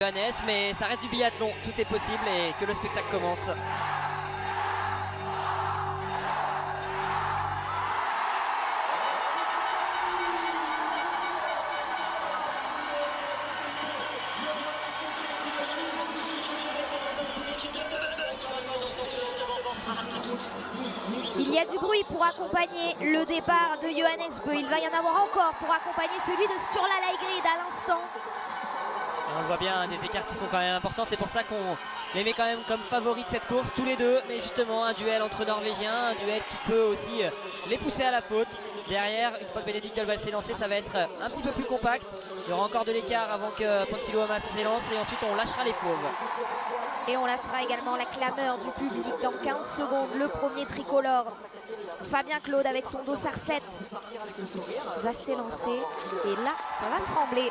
Johannes, mais ça reste du biathlon, tout est possible et que le spectacle commence. Il y a du bruit pour accompagner le départ de Johannes Beu. Il va y en avoir encore pour accompagner celui de Sturla Lægreid à l'instant. On le voit bien, des écarts qui sont quand même importants. C'est pour ça qu'on les met quand même comme favoris de cette course, tous les deux. Mais justement, un duel entre Norvégiens, un duel qui peut aussi les pousser à la faute. Derrière, une fois que Benedikt Doll va s'élancer, ça va être un petit peu plus compact. Il y aura encore de l'écart avant que Ponsiluoma s'élance et ensuite on lâchera les fauves. Et on lâchera également la clameur du public dans 15 secondes. Le premier tricolore, Fabien Claude avec son dossard 7, va s'élancer. Et là, ça va trembler.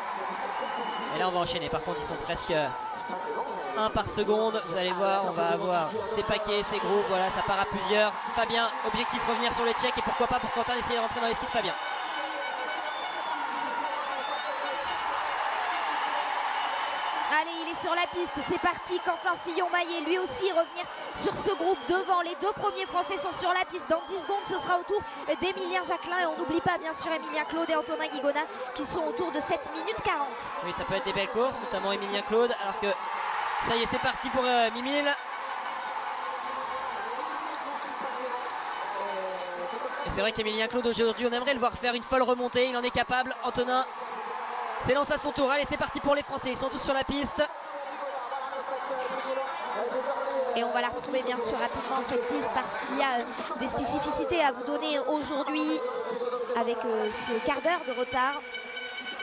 Et là, on va enchaîner. Par contre, ils sont presque 1 par seconde. Vous allez voir, on va avoir ces paquets, ces groupes. Voilà, ça part à plusieurs. Fabien, objectif revenir sur les tchèques. Et pourquoi pas pour Quentin d'essayer de rentrer dans les skis de Fabien. Allez, il est sur la piste, c'est parti. Quentin Fillon-Maillet, lui aussi revenir sur ce groupe devant. Les deux premiers Français sont sur la piste. Dans 10 secondes, ce sera au tour d'Emilien Jacquelin. Et on n'oublie pas, bien sûr, Emilien Claude et Antonin Guigona qui sont autour de 7 minutes 40. Oui, ça peut être des belles courses, notamment Emilien Claude. Alors que ça y est, c'est parti pour Mimile. Et c'est vrai qu'Emilien Claude, aujourd'hui, on aimerait le voir faire une folle remontée. Il en est capable. Antonin s'élance à son tour. Allez, c'est parti pour les Français. Ils sont tous sur la piste. Et on va la retrouver bien sûr rapidement cette piste parce qu'il y a des spécificités à vous donner aujourd'hui avec ce quart d'heure de retard.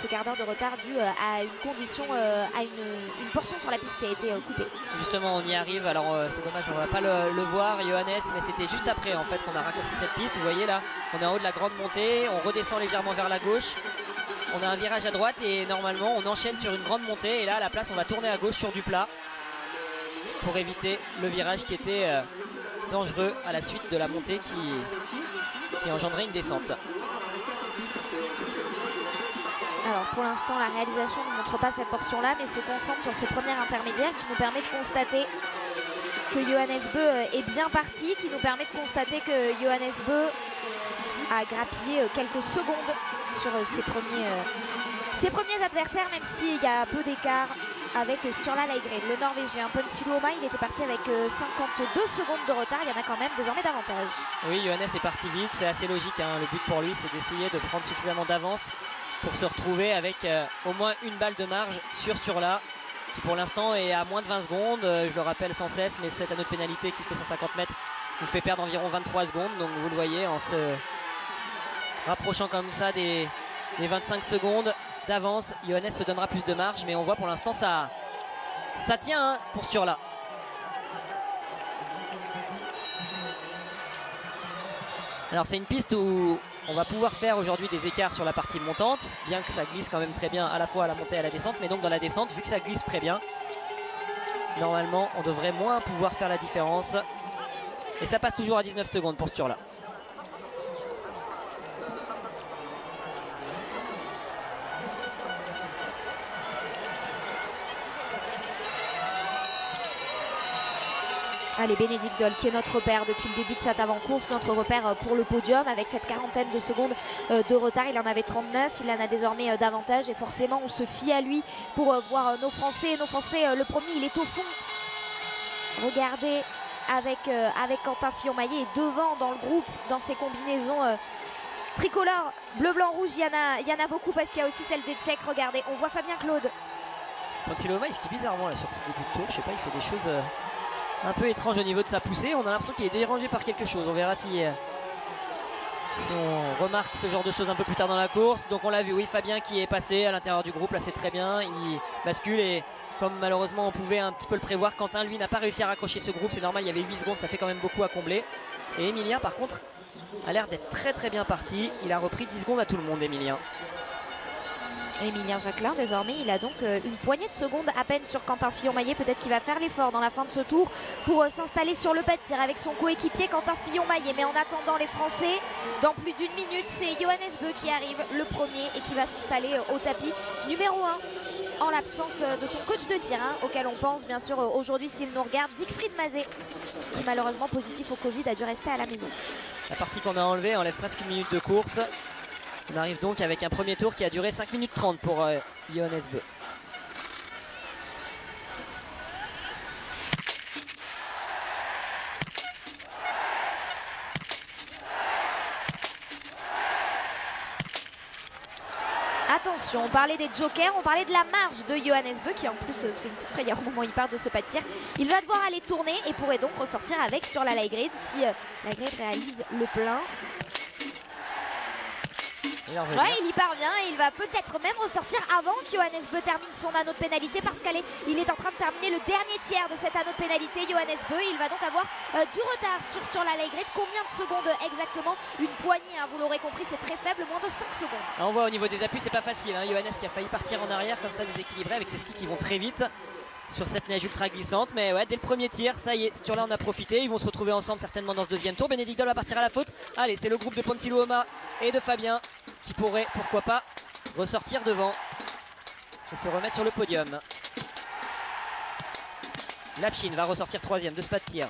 Ce quart d'heure de retard dû à une condition, à une portion sur la piste qui a été coupée. Justement, on y arrive. Alors c'est dommage, on ne va pas le voir, Johannes, mais c'était juste après en fait qu'on a raccourci cette piste. Vous voyez là, on est en haut de la grande montée, on redescend légèrement vers la gauche. On a un virage à droite et normalement on enchaîne sur une grande montée. Et là à la place on va tourner à gauche sur du plat pour éviter le virage qui était dangereux à la suite de la montée qui engendrait une descente. Alors pour l'instant la réalisation ne montre pas cette portion là mais se concentre sur ce premier intermédiaire qui nous permet de constater que Johannes Beu est bien parti, qui nous permet de constater que Johannes Beu a grappillé quelques secondes sur ses premiers adversaires, même s'il y a peu d'écart avec Sturla Lægreid. Le Norvégien Ponsiluoma, il était parti avec 52 secondes de retard. Il y en a quand même désormais davantage. Oui, Johannes est parti vite, c'est assez logique, hein. Le but pour lui, c'est d'essayer de prendre suffisamment d'avance pour se retrouver avec au moins une balle de marge sur Sturla, qui pour l'instant est à moins de 20 secondes. Je le rappelle sans cesse, mais cette anneau de pénalité qui fait 150 mètres vous fait perdre environ 23 secondes. Donc vous le voyez, en se rapprochant comme ça des 25 secondes d'avance, Johannes se donnera plus de marge, mais on voit pour l'instant ça tient hein, pour Sturla. Alors c'est une piste où on va pouvoir faire aujourd'hui des écarts sur la partie montante, bien que ça glisse quand même très bien à la fois à la montée et à la descente, mais donc dans la descente, vu que ça glisse très bien, normalement on devrait moins pouvoir faire la différence. Et ça passe toujours à 19 secondes pour Sturla. Allez, Benedikt Doll qui est notre repère depuis le début de cette avant-course, notre repère pour le podium avec cette quarantaine de secondes de retard. Il en avait 39, il en a désormais davantage et forcément on se fie à lui pour voir nos Français. Nos Français, le premier il est au fond. Regardez avec Quentin Fillon-Maillet et devant dans le groupe, dans ses combinaisons tricolores, bleu, blanc, rouge, il y en a beaucoup parce qu'il y a aussi celle des Tchèques. Regardez, on voit Fabien Claude. Ponsiluoma il skie bizarrement là, sur ce début de tour, je sais pas, il fait des choses un peu étrange au niveau de sa poussée. On a l'impression qu'il est dérangé par quelque chose. On verra si on remarque ce genre de choses un peu plus tard dans la course. Donc on l'a vu, oui, Fabien qui est passé à l'intérieur du groupe. Là c'est très bien, il bascule et comme malheureusement on pouvait un petit peu le prévoir, Quentin lui n'a pas réussi à raccrocher ce groupe. C'est normal, il y avait 8 secondes, ça fait quand même beaucoup à combler. Et Emilien par contre a l'air d'être très très bien parti. Il a repris 10 secondes à tout le monde, Emilien. Emilien Jacquelin désormais il a donc une poignée de secondes à peine sur Quentin Fillon-Maillet. Peut-être qu'il va faire l'effort dans la fin de ce tour pour s'installer sur le pas de tir avec son coéquipier Quentin Fillon-Maillet. Mais en attendant les Français, dans plus d'une minute, c'est Johannes Beu qui arrive le premier et qui va s'installer au tapis numéro 1 en l'absence de son coach de tir, hein, auquel on pense bien sûr aujourd'hui s'il nous regarde, Siegfried Mazet, qui malheureusement positif au Covid a dû rester à la maison. La partie qu'on a enlevée enlève presque 1 minute de course. On arrive donc avec un premier tour qui a duré 5 minutes 30 pour Johannes Bö. Attention, on parlait des jokers, on parlait de la marge de Johannes Bö qui en plus se fait une petite frayeur au moment où il part de ce pas de tir. Il va devoir aller tourner et pourrait donc ressortir avec sur la light grid si la grid réalise le plein. Ouais, il y parvient et il va peut-être même ressortir avant que Johannes Bö termine son anneau de pénalité parce qu'il est en train de terminer le dernier tiers de cet anneau de pénalité. Johannes Bö, il va donc avoir du retard sur la light grid. Combien de secondes exactement? Une poignée, hein, vous l'aurez compris, c'est très faible, moins de 5 secondes. On voit au niveau des appuis, c'est pas facile. Hein. Johannes qui a failli partir en arrière comme ça, déséquilibré avec ses skis qui vont très vite sur cette neige ultra glissante. Mais ouais, dès le premier tir, ça y est, ce tour-là on a profité. Ils vont se retrouver ensemble certainement dans ce deuxième tour. Benedict Doll va partir à la faute. Allez, c'est le groupe de Ponzi Luoma et de Fabien qui pourrait, pourquoi pas, ressortir devant et se remettre sur le podium. Lapchine va ressortir troisième de ce pas de tir.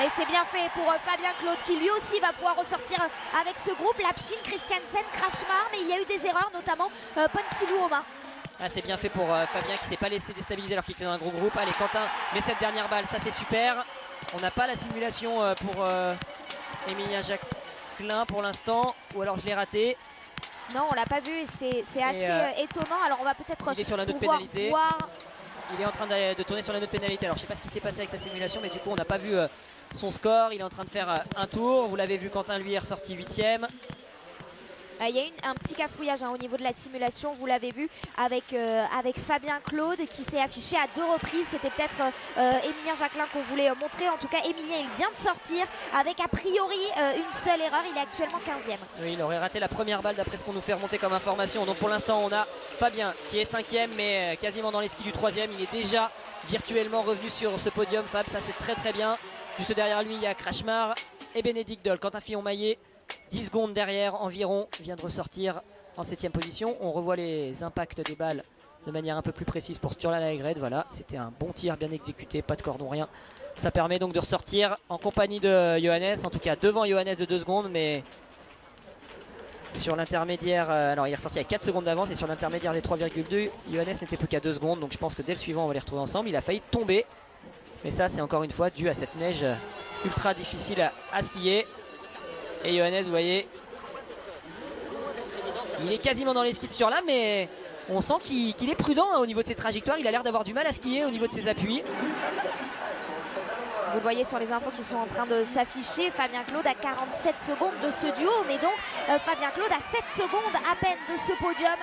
Et c'est bien fait pour Fabien Claude qui lui aussi va pouvoir ressortir avec ce groupe. Lapchine, Christiansen, Krachmar, mais il y a eu des erreurs, notamment Ponzi Luoma. Ah, c'est bien fait pour Fabien qui s'est pas laissé déstabiliser alors qu'il était dans un gros groupe. Allez, Quentin met cette dernière balle, ça c'est super. On n'a pas la simulation pour Emilien Jacquelin pour l'instant, ou alors je l'ai raté. Non, on l'a pas vu et c'est assez étonnant. Alors on va peut-être pouvoir voir. Il est en train de tourner sur la note pénalité. Alors je sais pas ce qui s'est passé avec sa simulation, mais du coup on n'a pas vu son score. Il est en train de faire un tour. Vous l'avez vu, Quentin lui est ressorti 8e. Il y a eu un petit cafouillage au niveau de la simulation, vous l'avez vu, avec Fabien Claude qui s'est affiché à 2 reprises. C'était peut-être Emilien Jacquelin qu'on voulait montrer. En tout cas, Emilien, il vient de sortir avec a priori une seule erreur. Il est actuellement 15e. Oui, il aurait raté la première balle d'après ce qu'on nous fait remonter comme information. Donc pour l'instant, on a Fabien qui est 5e, mais quasiment dans les skis du 3e. Il est déjà virtuellement revenu sur ce podium, Fab. Ça, c'est très très bien. Juste derrière lui, il y a Krachmar et Benedict Doll. Quentin Fillon-Maillet, 10 secondes derrière environ, vient de ressortir en 7e position. On revoit les impacts des balles de manière un peu plus précise pour Sturla Laegred. Voilà, c'était un bon tir bien exécuté, pas de cordon, rien. Ça permet donc de ressortir en compagnie de Johannes, en tout cas devant Johannes de 2 secondes, mais sur l'intermédiaire, alors il est ressorti à 4 secondes d'avance et sur l'intermédiaire des 3,2, Johannes n'était plus qu'à 2 secondes, donc je pense que dès le suivant on va les retrouver ensemble. Il a failli tomber, mais ça c'est encore une fois dû à cette neige ultra difficile à skier. Et Johannes, vous voyez, il est quasiment dans les skis sur là, mais on sent qu'il est prudent au niveau de ses trajectoires. Il a l'air d'avoir du mal à skier au niveau de ses appuis. Vous le voyez sur les infos qui sont en train de s'afficher. Fabien Claude à 47 secondes de ce duo, mais donc Fabien Claude à 7 secondes à peine de ce podium.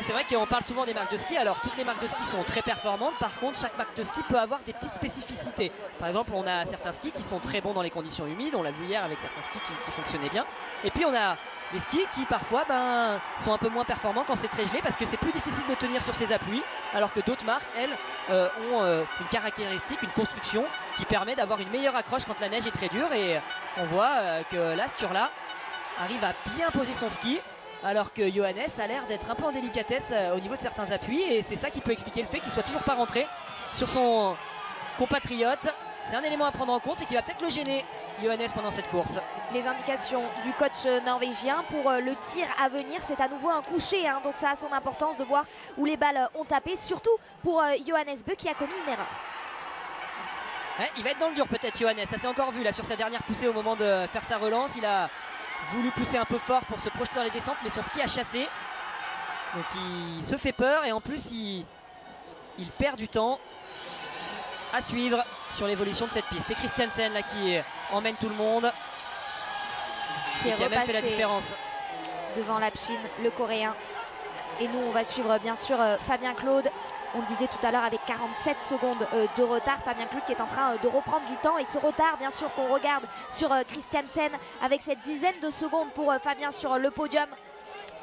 C'est vrai qu'on parle souvent des marques de ski. Alors toutes les marques de ski sont très performantes. Par contre, chaque marque de ski peut avoir des petites spécificités. Par exemple, on a certains skis qui sont très bons dans les conditions humides. On l'a vu hier avec certains skis qui fonctionnaient bien. Et puis on a des skis qui parfois sont un peu moins performants quand c'est très gelé parce que c'est plus difficile de tenir sur ses appuis. Alors que d'autres marques, elles, ont une caractéristique, une construction qui permet d'avoir une meilleure accroche quand la neige est très dure. Et on voit que là, Sturla arrive à bien poser son ski, alors que Johannes a l'air d'être un peu en délicatesse au niveau de certains appuis, et c'est ça qui peut expliquer le fait qu'il soit toujours pas rentré sur son compatriote. C'est un élément à prendre en compte et qui va peut-être le gêner, Johannes, pendant cette course. Les indications du coach norvégien pour le tir à venir, c'est à nouveau un coucher, hein, donc ça a son importance de voir où les balles ont tapé, surtout pour Johannes Bö qui a commis une erreur. Ouais, il va être dans le dur peut-être, Johannes, ça s'est encore vu là sur sa dernière poussée au moment de faire sa relance. Il a voulu pousser un peu fort pour se projeter dans les descentes, mais son ski a chassé. Donc il se fait peur et en plus il perd du temps à suivre sur l'évolution de cette piste. C'est Christiansen là qui emmène tout le monde et qui a même fait la différence. Devant Lapchine, le coréen. Et nous on va suivre bien sûr Fabien Claude. On le disait tout à l'heure avec 47 secondes de retard. Fabien Claude qui est en train de reprendre du temps. Et ce retard, bien sûr, qu'on regarde sur Christiansen avec cette dizaine de secondes pour Fabien sur le podium.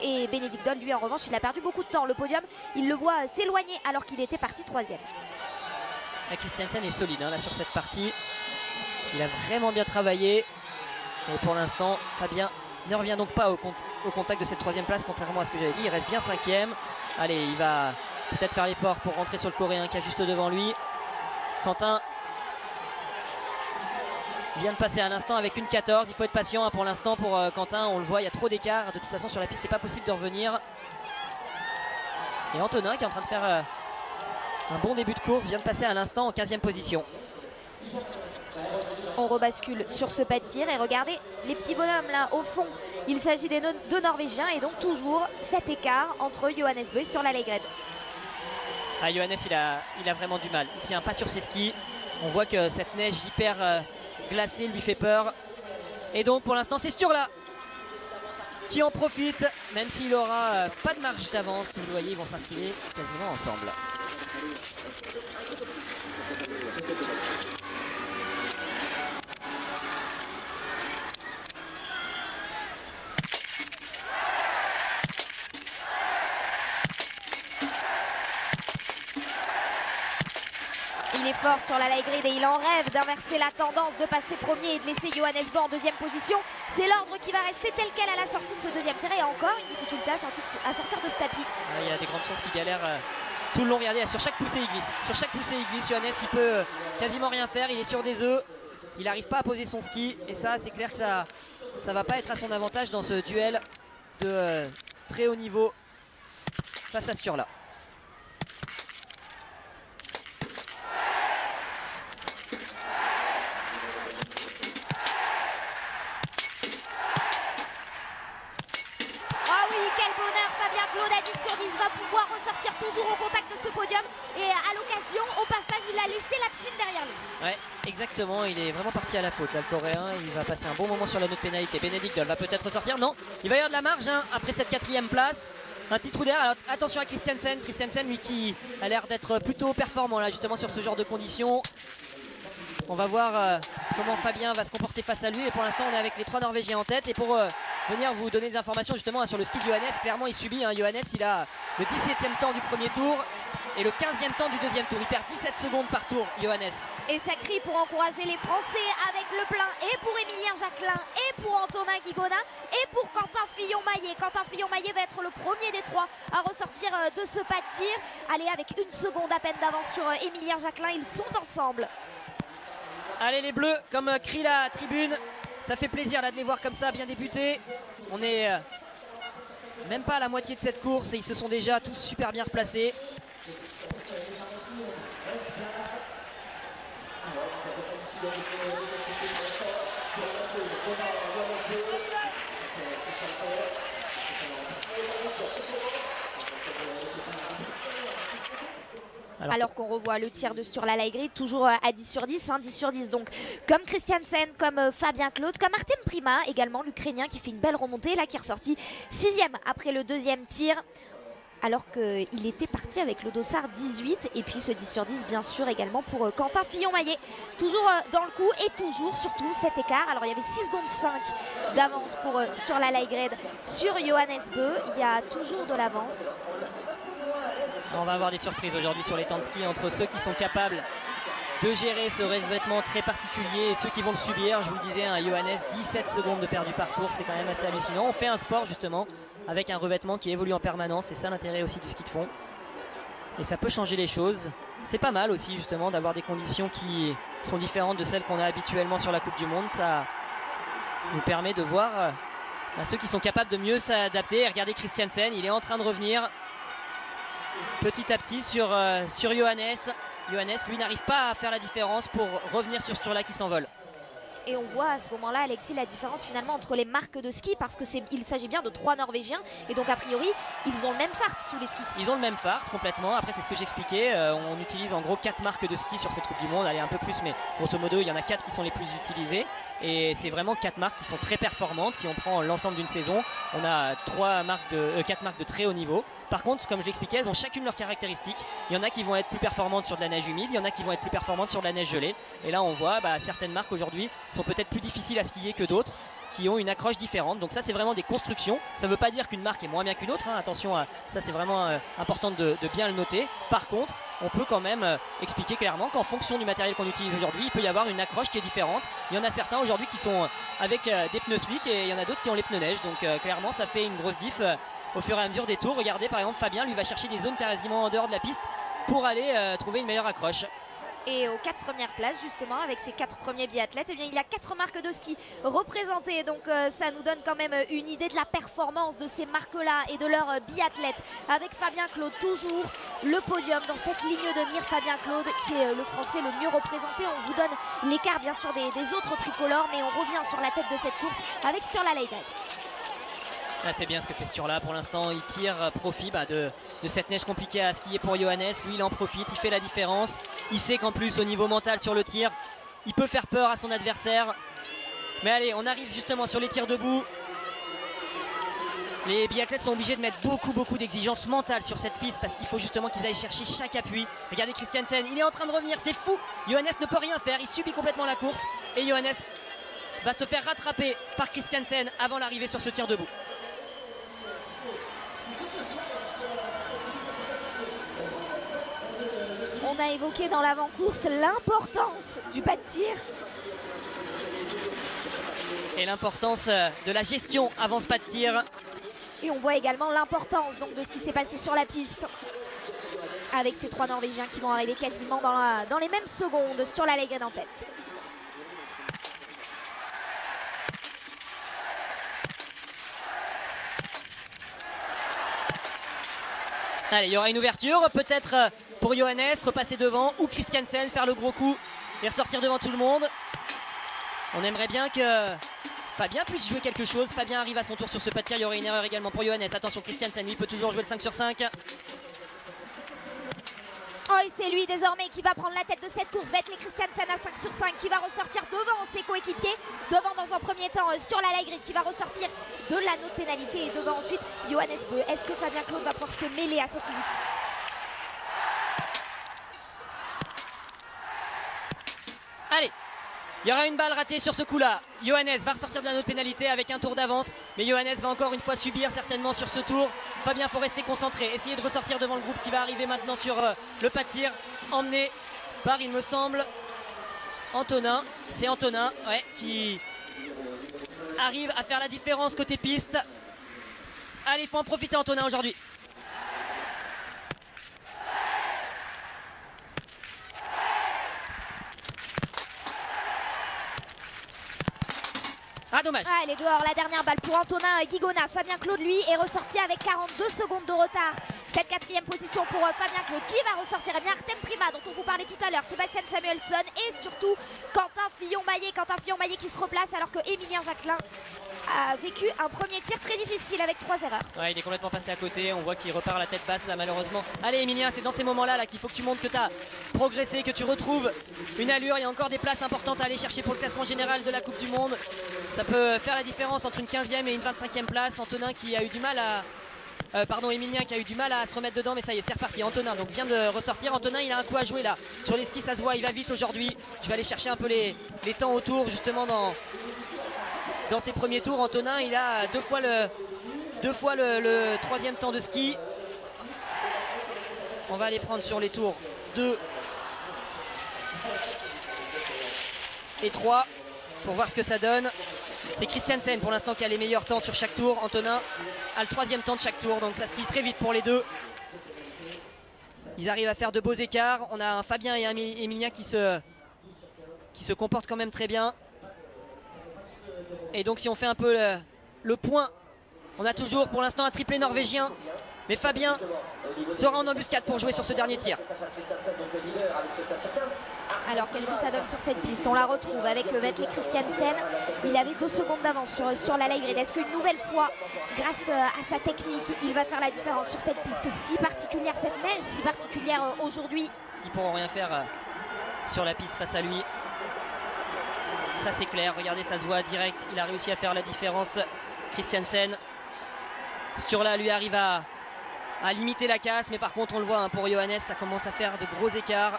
Et Benedict Doll, lui, en revanche, il a perdu beaucoup de temps. Le podium, il le voit s'éloigner alors qu'il était parti 3e. Christiansen est solide là sur cette partie. Il a vraiment bien travaillé. Et pour l'instant, Fabien ne revient donc pas au contact de cette 3e place, contrairement à ce que j'avais dit. Il reste bien 5e. Allez, il va peut-être faire l'effort pour rentrer sur le Coréen qui est juste devant lui. Quentin vient de passer à l'instant avec une 14. Il faut être patient hein, pour l'instant pour Quentin. On le voit, il y a trop d'écart. De toute façon, sur la piste, c'est pas possible de revenir. Et Antonin qui est en train de faire un bon début de course vient de passer à l'instant en 15e position. On rebascule sur ce pas de tir et regardez les petits bonhommes là au fond. Il s'agit des deux Norvégiens et donc toujours cet écart entre Johannes Bö sur la Legred. Ah, Johannes il a vraiment du mal. Il tient pas sur ses skis. On voit que cette neige hyper glacée lui fait peur. Et donc pour l'instant c'est Sturla qui en profite, même s'il aura pas de marge d'avance. Vous le voyez, ils vont s'instiller quasiment ensemble. Il est fort sur la Legrid et il en rêve d'inverser la tendance, de passer premier et de laisser Johannes Bö en 2e position. C'est l'ordre qui va rester tel quel à la sortie de ce 2e tir et encore une difficulté à sortir de ce tapis. Ah, il y a des grandes chances qu'il galère tout le long. Regardez, sur chaque poussée il glisse. Sur chaque poussée il glisse. Johannes il peut quasiment rien faire. Il est sur des œufs. Il n'arrive pas à poser son ski. Et ça, c'est clair que ça va pas être à son avantage dans ce duel de très haut niveau face à Sturla. Va pouvoir ressortir toujours au contact de ce podium et à l'occasion, au passage, il a laissé la Chine derrière lui. Ouais, exactement, il est vraiment parti à la faute là, le Coréen. Il va passer un bon moment sur la note pénalité. Benedict Doll va peut-être ressortir, non, il va y avoir de la marge hein, après cette 4e place. Un petit trou d'air. Alors attention à Christiansen. Christiansen lui qui a l'air d'être plutôt performant là justement sur ce genre de conditions. On va voir comment Fabien va se comporter face à lui. Et pour l'instant on est avec les 3 Norvégiens en tête. Et pour venir vous donner des informations justement sur le ski de Johannes, clairement il subit. Johannes il a le 17e temps du premier tour et le 15e temps du 2e tour. Il perd 17 secondes par tour, Johannes. Et ça crie pour encourager les Français avec le plein et pour Émilien Jacquelin et pour Antonin Guigona et pour Quentin Fillon-Maillet. Quentin Fillon-Maillet va être le premier des 3 à ressortir de ce pas de tir. Allez, avec 1 seconde à peine d'avance sur Émilien Jacquelin, ils sont ensemble. Allez les Bleus, comme crie la tribune. Ça fait plaisir là de les voir comme ça, bien débuter. On est même pas à la moitié de cette course et ils se sont déjà tous super bien replacés. Alors qu'on revoit le tir de Sturla Legrid, toujours à 10 sur 10, hein, 10 sur 10 donc. Comme Christiansen, comme Fabien Claude, comme Artem Prima, également l'Ukrainien qui fait une belle remontée, là qui est ressorti 6e après le 2e tir. Alors qu'il était parti avec le dossard 18 et puis ce 10 sur 10 bien sûr également pour Quentin Fillon-Maillet. Toujours dans le coup et toujours surtout cet écart. Alors il y avait 6 secondes 5 d'avance pour Sturla Legrid sur Johannes Bö. Il y a toujours de l'avance. On va avoir des surprises aujourd'hui sur les temps de ski entre ceux qui sont capables de gérer ce revêtement très particulier et ceux qui vont le subir. Je vous le disais, Johannes, 17 secondes de perdu par tour, c'est quand même assez hallucinant. On fait un sport justement avec un revêtement qui évolue en permanence, c'est ça l'intérêt aussi du ski de fond. Et ça peut changer les choses. C'est pas mal aussi justement d'avoir des conditions qui sont différentes de celles qu'on a habituellement sur la Coupe du Monde. Ça nous permet de voir ceux qui sont capables de mieux s'adapter. Regardez Christiansen, il est en train de revenir petit à petit sur Johannes. Johannes, lui, n'arrive pas à faire la différence pour revenir sur Sturla qui s'envole. Et on voit à ce moment-là, Alexis, la différence finalement entre les marques de ski parce qu'il s'agit bien de 3 Norvégiens et donc a priori, ils ont le même fart sous les skis. Ils ont le même fart complètement. Après, c'est ce que j'expliquais. On utilise en gros 4 marques de ski sur cette Coupe du Monde. Allez, un peu plus, mais grosso modo, il y en a 4 qui sont les plus utilisées. Et c'est vraiment 4 marques qui sont très performantes. Si on prend l'ensemble d'une saison, on a 4 marques de très haut niveau. Par contre, comme je l'expliquais, elles ont chacune leurs caractéristiques. Il y en a qui vont être plus performantes sur de la neige humide, il y en a qui vont être plus performantes sur de la neige gelée. Et là, on voit certaines marques aujourd'hui sont peut-être plus difficiles à skier que d'autres. qui ont une accroche différente. Donc ça c'est vraiment des constructions. Ça ne veut pas dire qu'une marque est moins bien qu'une autre, hein. Attention à ça, c'est vraiment important de bien le noter. Par contre, on peut quand même expliquer clairement qu'en fonction du matériel qu'on utilise aujourd'hui, il peut y avoir une accroche qui est différente. Il y en a certains aujourd'hui qui sont avec des pneus slick et il y en a d'autres qui ont les pneus neige. Donc clairement ça fait une grosse diff au fur et à mesure des tours. Regardez par exemple Fabien, lui va chercher des zones quasiment en dehors de la piste pour aller trouver une meilleure accroche. Et aux 4 premières places justement avec ses 4 premiers biathlètes, eh bien, il y a 4 marques de ski représentées, donc ça nous donne quand même une idée de la performance de ces marques-là et de leurs biathlètes. Avec Fabien Claude toujours le podium dans cette ligne de mire. Fabien Claude qui est le Français le mieux représenté. On vous donne l'écart bien sûr des autres tricolores, mais on revient sur la tête de cette course avec Sturla Leidal. Là, c'est bien ce que fait Sturla pour l'instant, il tire profit de cette neige compliquée à skier pour Johannes. Lui il en profite, il fait la différence. Il sait qu'en plus au niveau mental sur le tir, il peut faire peur à son adversaire. Mais allez, on arrive justement sur les tirs debout. Les biathlètes sont obligés de mettre beaucoup d'exigences mentales sur cette piste parce qu'il faut justement qu'ils aillent chercher chaque appui. Regardez Christiansen, il est en train de revenir, c'est fou. Johannes ne peut rien faire, il subit complètement la course et Johannes va se faire rattraper par Christiansen avant l'arrivée sur ce tir debout. On a évoqué dans l'avant-course l'importance du pas de tir. Et l'importance de la gestion avant ce pas de tir. Et on voit également l'importance donc de ce qui s'est passé sur la piste. Avec ces 3 Norvégiens qui vont arriver quasiment dans les mêmes secondes. Sturla Leidal en tête. Allez, il y aura une ouverture, peut-être pour Johannes, repasser devant, ou Christiansen, faire le gros coup et ressortir devant tout le monde. On aimerait bien que Fabien puisse jouer quelque chose. Fabien arrive à son tour sur ce pas de tir, il y aurait une erreur également pour Johannes. Attention, Christiansen, lui, peut toujours jouer le 5 sur 5. Oh, et c'est lui désormais qui va prendre la tête de cette course. Vetle Christiansen à 5 sur 5 qui va ressortir devant ses coéquipiers. Devant dans un premier temps Sturla Leidal qui va ressortir de l'anneau de pénalité. Et devant ensuite Johannes Bö. Est-ce que Fabien Claude va pouvoir se mêler à cette lutte? Allez, il y aura une balle ratée sur ce coup-là. Johannes va ressortir de l'anneau de pénalité avec un tour d'avance. Mais Johannes va encore une fois subir certainement sur ce tour. Fabien, faut rester concentré. Essayer de ressortir devant le groupe qui va arriver maintenant sur le pas de tir. Emmené par, il me semble, Antonin. C'est Antonin, ouais, qui arrive à faire la différence côté piste. Allez, il faut en profiter Antonin aujourd'hui. Ah, dommage. Ah, elle est dehors, la dernière balle pour Antonin Guigona. Fabien Claude, lui, est ressorti avec 42 secondes de retard. Cette 4e position pour Fabien Claude. Qui va ressortir? Eh bien, Artem Prima, dont on vous parlait tout à l'heure, Sébastien Samuelsson et surtout Quentin Fillon-Maillet. Quentin Fillon-Maillet qui se replace alors que Emilien Jacquelin a vécu un premier tir très difficile avec 3 erreurs. Ouais, il est complètement passé à côté. On voit qu'il repart à la tête basse là, malheureusement. Allez, Emilien, c'est dans ces moments-là qu'il faut que tu montres que tu as progressé, que tu retrouves une allure. Il y a encore des places importantes à aller chercher pour le classement général de la Coupe du Monde. Ça peut faire la différence entre une 15e et une 25e place. Antonin qui a eu du mal à... Emilien qui a eu du mal à se remettre dedans, mais ça y est, c'est reparti. Antonin donc vient de ressortir. Antonin, il a un coup à jouer là. Sur les skis, ça se voit, il va vite aujourd'hui. Je vais aller chercher un peu les temps autour, justement, dans ses premiers tours. Antonin, il a deux fois le 3e temps de ski. On va aller prendre sur les tours 2 et 3 pour voir ce que ça donne. C'est Christiansen pour l'instant qui a les meilleurs temps sur chaque tour. Antonin a le 3e temps de chaque tour, donc ça skie très vite pour les deux. Ils arrivent à faire de beaux écarts. On a un Fabien et un Emilien qui se comportent quand même très bien. Et donc si on fait un peu le point, on a toujours pour l'instant un triplé norvégien. Mais Fabien sera en embuscade pour jouer sur ce dernier tir. Alors qu'est-ce que ça donne sur cette piste? On la retrouve avec Vetle Christiansen. Il avait 2 secondes d'avance sur la Leidal. Est-ce qu'une nouvelle fois, grâce à sa technique, il va faire la différence sur cette piste si particulière, cette neige si particulière aujourd'hui? Ils pourront rien faire sur la piste face à lui. Ça c'est clair, regardez, ça se voit direct. Il a réussi à faire la différence, Christiansen. Sturla lui arrive à limiter la casse, mais par contre on le voit pour Johannes, ça commence à faire de gros écarts.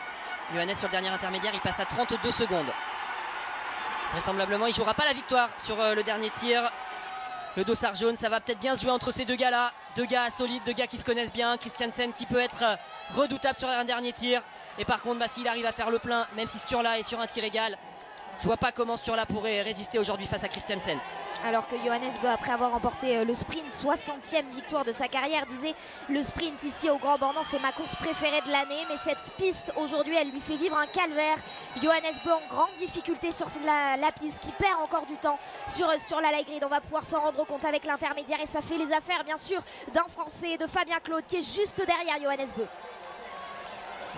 Johannes sur le dernier intermédiaire, il passe à 32 secondes. Vraisemblablement, il ne jouera pas la victoire sur le dernier tir. Le dossard jaune, ça va peut-être bien se jouer entre ces deux gars-là. Deux gars solides, deux gars qui se connaissent bien. Christiansen qui peut être redoutable sur un dernier tir. Et par contre, s'il arrive à faire le plein, même si Sturla est sur un tir égal, je vois pas comment Sturla pourrait résister aujourd'hui face à Christiansen. Alors que Johannes Bö, après avoir remporté le sprint, 60e victoire de sa carrière, disait le sprint ici au Grand Bornand, c'est ma course préférée de l'année. Mais cette piste aujourd'hui, elle lui fait vivre un calvaire. Johannes Bö en grande difficulté sur la piste, qui perd encore du temps sur la light grid. On va pouvoir s'en rendre compte avec l'intermédiaire et ça fait les affaires bien sûr d'un Français, de Fabien Claude, qui est juste derrière Johannes Bö.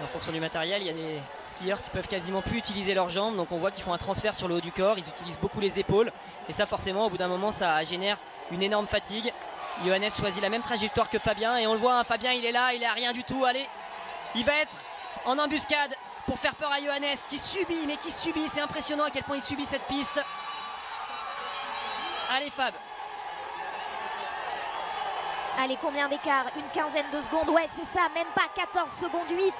En fonction du matériel, il y a des skieurs qui peuvent quasiment plus utiliser leurs jambes, donc on voit qu'ils font un transfert sur le haut du corps, ils utilisent beaucoup les épaules et ça forcément au bout d'un moment ça génère une énorme fatigue. Johannes choisit la même trajectoire que Fabien et on le voit, hein, Fabien il est là, il est à rien du tout, allez, il va être en embuscade pour faire peur à Johannes qui subit, c'est impressionnant à quel point il subit cette piste. Allez Fab. Allez, combien d'écart? Une quinzaine de secondes, ouais c'est ça, même pas 14 secondes 8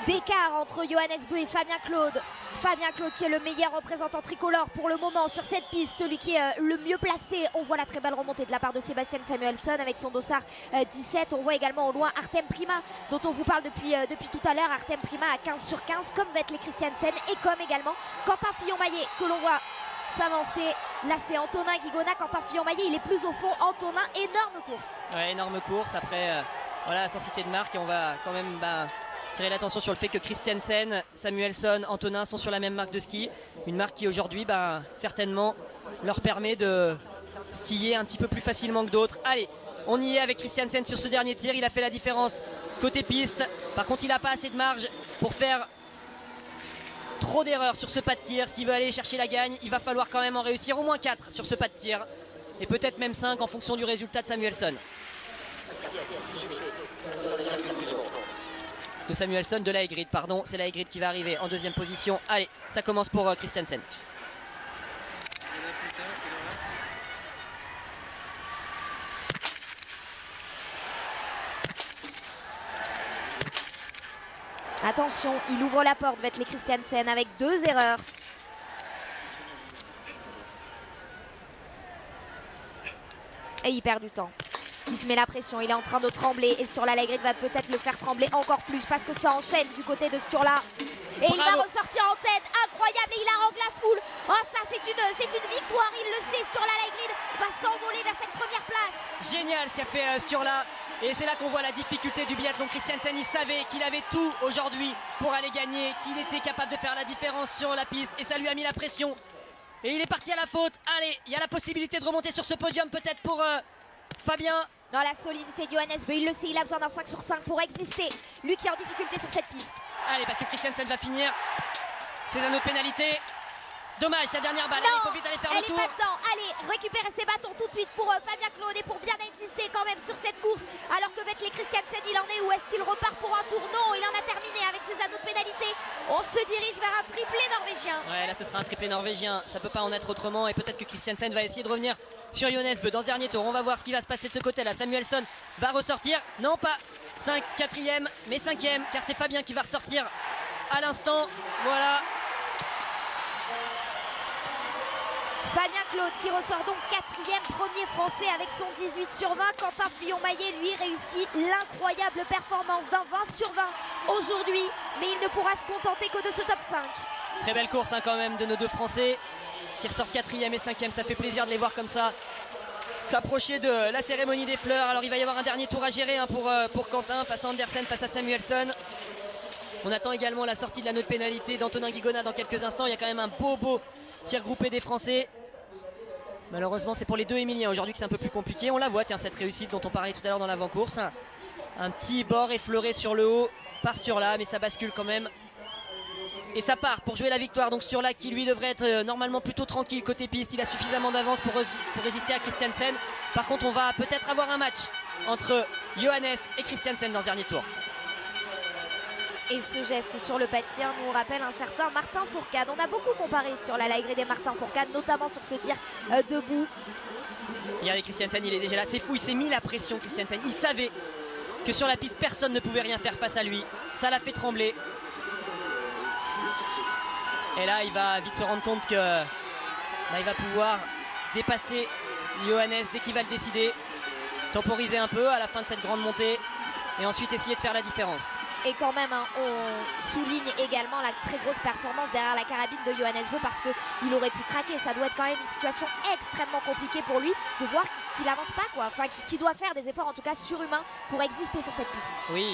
d'écart entre Johannes Bö et Fabien Claude. Fabien Claude qui est le meilleur représentant tricolore pour le moment sur cette piste, celui qui est le mieux placé. On voit la très belle remontée de la part de Sébastien Samuelsson avec son dossard 17. On voit également au loin Artem Prima dont on vous parle depuis tout à l'heure. Artem Prima à 15 sur 15 comme Vetle Christiansen et comme également Quentin Fillon-Maillet que l'on voit s'avancer. Là c'est Antonin Guigona, Quentin Fillon-Maillet il est plus au fond. Antonin, énorme course. Ouais, énorme course, après voilà, sans citer de marque, et on va quand même tirer l'attention sur le fait que Christiansen, Samuelsson, Antonin sont sur la même marque de ski. Une marque qui aujourd'hui certainement leur permet de skier un petit peu plus facilement que d'autres. Allez, on y est avec Christiansen sur ce dernier tir, il a fait la différence côté piste. Par contre il n'a pas assez de marge pour faire trop d'erreurs sur ce pas de tir. S'il veut aller chercher la gagne, il va falloir quand même en réussir au moins 4 sur ce pas de tir. Et peut-être même 5 en fonction du résultat de Samuelsson. De Samuelsson, de la Egrid, pardon. C'est la Egrid qui va arriver en deuxième position. Allez, ça commence pour Christiansen. Attention, il ouvre la porte, Vetle Christiansen avec 2 erreurs. Et il perd du temps. Il se met la pression, il est en train de trembler et sur la light grid va peut-être le faire trembler encore plus parce que ça enchaîne du côté de Sturla. Et il va ressortir en tête, incroyable, et il harangue la foule. Oh ça c'est une victoire, il le sait, sur la light grid va s'envoler vers cette première place. Génial ce qu'a fait Sturla. Et c'est là qu'on voit la difficulté du biathlon. Christiansen, il savait qu'il avait tout aujourd'hui pour aller gagner, qu'il était capable de faire la différence sur la piste et ça lui a mis la pression. Et il est parti à la faute. Allez, il y a la possibilité de remonter sur ce podium peut-être pour Fabien. Dans la solidité de Johannes Bö, il le sait, il a besoin d'un 5 sur 5 pour exister. Lui qui est en difficulté sur cette piste. Allez, parce que Christiansen va finir ses anneaux de pénalité. Dommage, sa dernière balle. Non, allez, il faut vite aller faire le tour. Elle est pas dedans. Allez, récupérer ses bâtons tout de suite pour Fabien Claude et pour bien exister quand même sur cette course. Alors que Vetle Christiansen, il en est où? Est-ce qu'il repart pour un tour? Non, il en a terminé avec ses anneaux de pénalité. On se dirige vers un triplé norvégien. Ouais, là ce sera un triplé norvégien. Ça peut pas en être autrement et peut-être que Christiansen va essayer de revenir sur Johannes Bö dans ce dernier tour. On va voir ce qui va se passer de ce côté-là. Samuelsson va ressortir. Non, pas 4e, mais 5e, car c'est Fabien qui va ressortir à l'instant. Voilà. Fabien Claude qui ressort donc 4e, premier français avec son 18 sur 20. Quentin Fillon-Maillet lui réussit l'incroyable performance d'un 20 sur 20 aujourd'hui, mais il ne pourra se contenter que de ce top 5. Très belle course quand même de nos deux Français qui ressortent 4e et 5e. Ça fait plaisir de les voir comme ça s'approcher de la cérémonie des fleurs. Alors il va y avoir un dernier tour à gérer pour Quentin face à Andersen, face à Samuelsson. On attend également la sortie de la note pénalité d'Antonin Guigona dans quelques instants. Il y a quand même un beau tir groupé des Français. Malheureusement c'est pour les deux Émiliens aujourd'hui que c'est un peu plus compliqué. On la voit, tiens, cette réussite dont on parlait tout à l'heure dans l'avant-course. Un petit bord effleuré sur le haut par Sturla, mais ça bascule quand même. Et ça part pour jouer la victoire. Donc Sturla qui lui devrait être normalement plutôt tranquille côté piste. Il a suffisamment d'avance pour résister à Christiansen. Par contre on va peut-être avoir un match entre Johannes et Christiansen dans ce dernier tour. Et ce geste sur le pas de tir nous rappelle un certain Martin Fourcade. On a beaucoup comparé sur la light grid et Martin Fourcade, notamment sur ce tir debout. Regardez Christiansen, il est déjà là, c'est fou, il s'est mis la pression Christiansen. Il savait que sur la piste personne ne pouvait rien faire face à lui. Ça l'a fait trembler. Et là, il va vite se rendre compte que il va pouvoir dépasser Johannes dès qu'il va le décider. Temporiser un peu à la fin de cette grande montée et ensuite essayer de faire la différence. Et quand même, hein, on souligne également la très grosse performance derrière la carabine de Johannes Bö parce qu'il aurait pu craquer. Ça doit être quand même une situation extrêmement compliquée pour lui de voir qu'il avance pas, quoi. Enfin, qu'il doit faire des efforts en tout cas surhumains pour exister sur cette piste. Oui,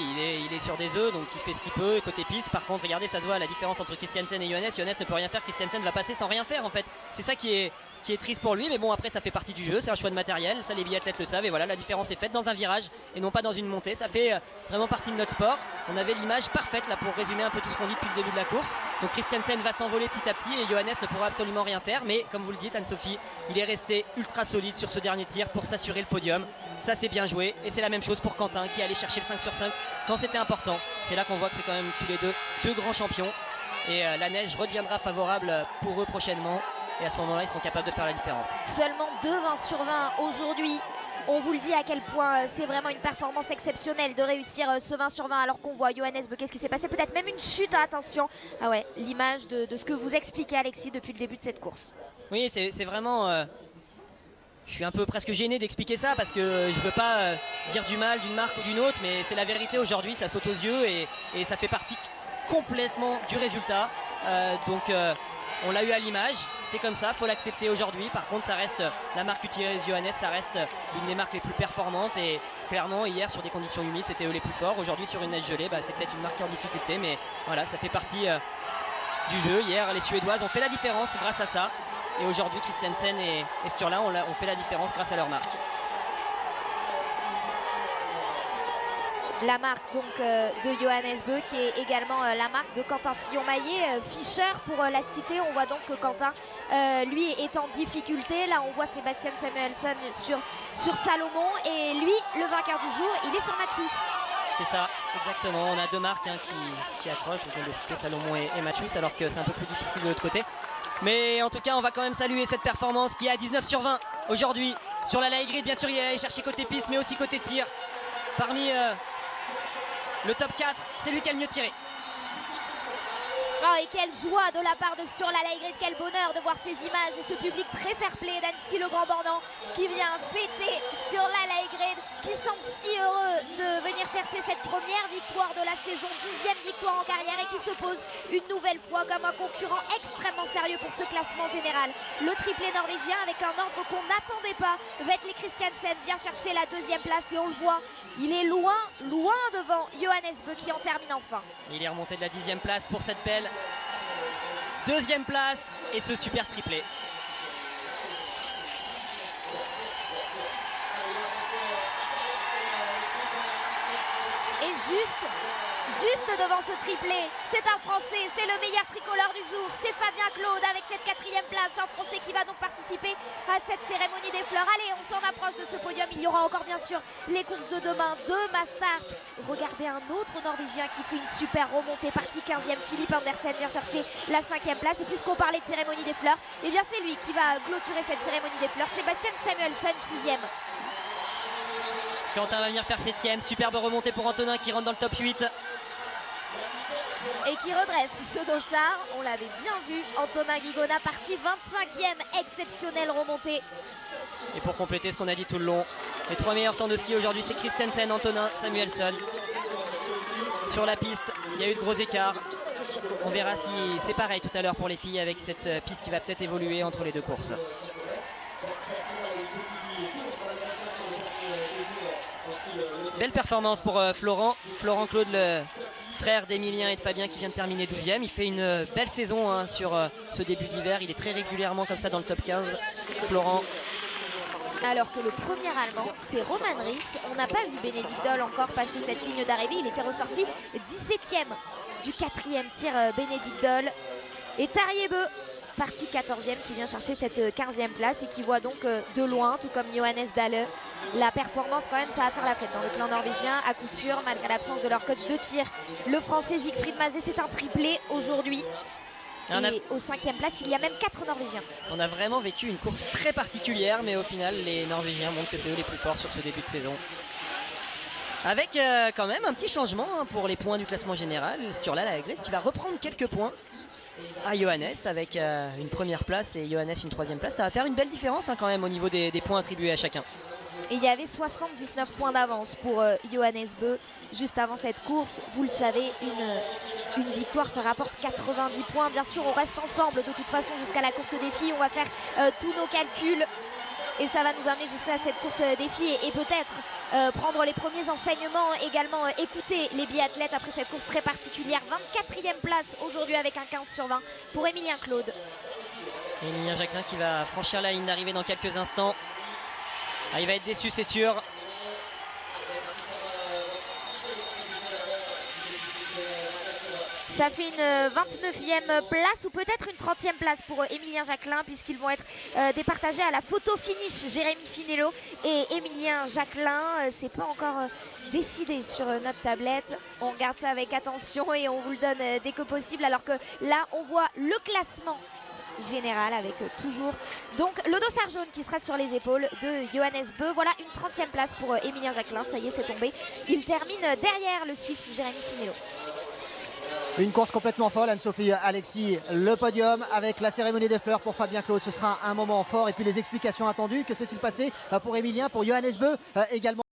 il est sur des œufs, donc il fait ce qu'il peut. Et côté piste, par contre, regardez, ça se voit la différence entre Christiansen et Johannes. Johannes ne peut rien faire, Christiansen va passer sans rien faire en fait. C'est ça qui est triste pour lui, mais bon, après ça fait partie du jeu, c'est un choix de matériel, ça les biathlètes le savent, et voilà, la différence est faite dans un virage et non pas dans une montée. Ça fait vraiment partie de notre sport. On avait l'image parfaite là pour résumer un peu tout ce qu'on dit depuis le début de la course. Donc Christiansen va s'envoler petit à petit et Johannes ne pourra absolument rien faire, mais comme vous le dites Anne-Sophie, il est resté ultra solide sur ce dernier tir pour s'assurer le podium. Ça c'est bien joué, et c'est la même chose pour Quentin qui allait chercher le 5 sur 5 quand c'était important. C'est là qu'on voit que c'est quand même tous les deux grands champions, et la neige reviendra favorable pour eux prochainement. Et à ce moment-là, ils seront capables de faire la différence. Seulement 2 20 sur 20 aujourd'hui. On vous le dit à quel point c'est vraiment une performance exceptionnelle de réussir ce 20 sur 20 alors qu'on voit Johannes Bö. Qu'est-ce qui s'est passé? Peut-être même une chute, attention. Ah ouais, l'image de ce que vous expliquez Alexis depuis le début de cette course. Oui, c'est vraiment... je suis un peu presque gêné d'expliquer ça parce que je veux pas dire du mal d'une marque ou d'une autre, mais c'est la vérité aujourd'hui, ça saute aux yeux et ça fait partie complètement du résultat. On l'a eu à l'image, c'est comme ça, faut l'accepter aujourd'hui. Par contre, ça reste la marque qu'utilise Johannes, ça reste une des marques les plus performantes. Et clairement, hier sur des conditions humides, c'était eux les plus forts. Aujourd'hui, sur une neige gelée, c'est peut-être une marque qui est en difficulté, mais voilà, ça fait partie du jeu. Hier, les Suédoises ont fait la différence grâce à ça. Et aujourd'hui, Christiansen et Sturla ont fait la différence grâce à leur marque. La marque donc de Johannes Bö qui est également la marque de Quentin Fillon-Maillet. Fischer pour la cité, on voit donc que Quentin lui est en difficulté. Là on voit Sebastian Samuelsson sur Salomon et lui le vainqueur du jour il est sur Matthews. C'est ça, exactement. On a deux marques qui accrochent, je viens de citer Salomon et Matthews alors que c'est un peu plus difficile de l'autre côté. Mais en tout cas on va quand même saluer cette performance qui est à 19 sur 20 aujourd'hui sur la light grid. Bien sûr il est allé chercher côté piste mais aussi côté tir. Parmi le top 4, c'est lui qui a le mieux tiré. Oh, et quelle joie de la part de Sturla Laigrid, quel bonheur de voir ces images et ce public très fair-play d'Annecy le Grand Bornand qui vient fêter Sturla Laigrid, qui semble si heureux de venir chercher cette première victoire de la saison, 10e victoire en carrière et qui se pose une nouvelle fois comme un concurrent extrêmement sérieux pour ce classement général. Le triplé norvégien avec un ordre qu'on n'attendait pas. Vetle Christiansen vient chercher la 2e place et on le voit, il est loin devant Johannes Bö qui en termine enfin. Il est remonté de la 10e place pour cette belle 2e place et ce super triplé. Et juste devant ce triplé, c'est un Français, c'est le meilleur tricolore du jour, c'est Fabien Claude avec cette 4e place, un Français qui va donc participer à cette cérémonie des fleurs. Allez, on s'en approche de ce podium, il y aura encore bien sûr les courses de demain, 2 Mastart. Regardez un autre Norvégien qui fait une super remontée, parti 15e, Philippe Andersen vient chercher la 5e place. Et puisqu'on parlait de cérémonie des fleurs, et bien c'est lui qui va clôturer cette cérémonie des fleurs, Sebastian Samuelsson 6e. Quentin va venir faire 7e, superbe remontée pour Antonin qui rentre dans le top 8. Et qui redresse ce dossard, on l'avait bien vu, Antonin Guigona parti 25e, exceptionnelle remontée. Et pour compléter ce qu'on a dit tout le long, les 3 meilleurs temps de ski aujourd'hui c'est Christiansen, Antonin, Samuelsson. Sur la piste, il y a eu de gros écarts. On verra si c'est pareil tout à l'heure pour les filles avec cette piste qui va peut-être évoluer entre les deux courses. Belle performance pour Florent Claude, le frère d'Emilien et de Fabien qui vient de terminer 12e. Il fait une belle saison sur ce début d'hiver. Il est très régulièrement comme ça dans le top 15. Florent. Alors que le premier Allemand, c'est Roman Ries. On n'a pas vu Bénédicte Doll encore passer cette ligne d'arrivée. Il était ressorti 17e du 4e tir Bénédicte Doll. Et Tarjei Bø, parti 14e, qui vient chercher cette 15e place et qui voit donc de loin, tout comme Johannes Dahle, la performance quand même, ça va faire la fête dans le clan norvégien, à coup sûr, malgré l'absence de leur coach de tir. Le français Siegfried Mazet, c'est un triplé aujourd'hui. Et au 5e place, il y a même 4 Norvégiens. On a vraiment vécu une course très particulière, mais au final, les Norvégiens montrent que c'est eux les plus forts sur ce début de saison. Avec quand même un petit changement pour les points du classement général. Sturla Laigrid qui va reprendre quelques points. à Johannes avec une première place et Johannes une troisième place. Ça va faire une belle différence quand même au niveau des points attribués à chacun. Et il y avait 79 points d'avance pour Johannes Beu juste avant cette course. Vous le savez, une victoire, ça rapporte 90 points. Bien sûr, on reste ensemble de toute façon jusqu'à la course des filles. On va faire tous nos calculs. Et ça va nous amener jusqu'à cette course des filles et peut-être prendre les premiers enseignements, également écouter les biathlètes après cette course très particulière. 24e place aujourd'hui avec un 15/20 pour Émilien Claude. Émilien Jacquelin qui va franchir la ligne d'arrivée dans quelques instants. Ah, il va être déçu, c'est sûr. Ça fait une 29e place ou peut-être une 30e place pour Émilien Jacquelin puisqu'ils vont être départagés à la photo finish. Jérémy Finello et Émilien Jacquelin. C'est pas encore décidé sur notre tablette. On regarde ça avec attention et on vous le donne dès que possible. Alors que là, on voit le classement général avec toujours donc le dossard jaune qui sera sur les épaules de Johannes Beu. Voilà une 30e place pour Émilien Jacquelin. Ça y est, c'est tombé. Il termine derrière le Suisse Jérémy Finello. Une course complètement folle, Anne-Sophie Alexis, le podium avec la cérémonie des fleurs pour Fabien Claude. Ce sera un moment fort et puis les explications attendues. Que s'est-il passé pour Émilien, pour Johannes Beu également.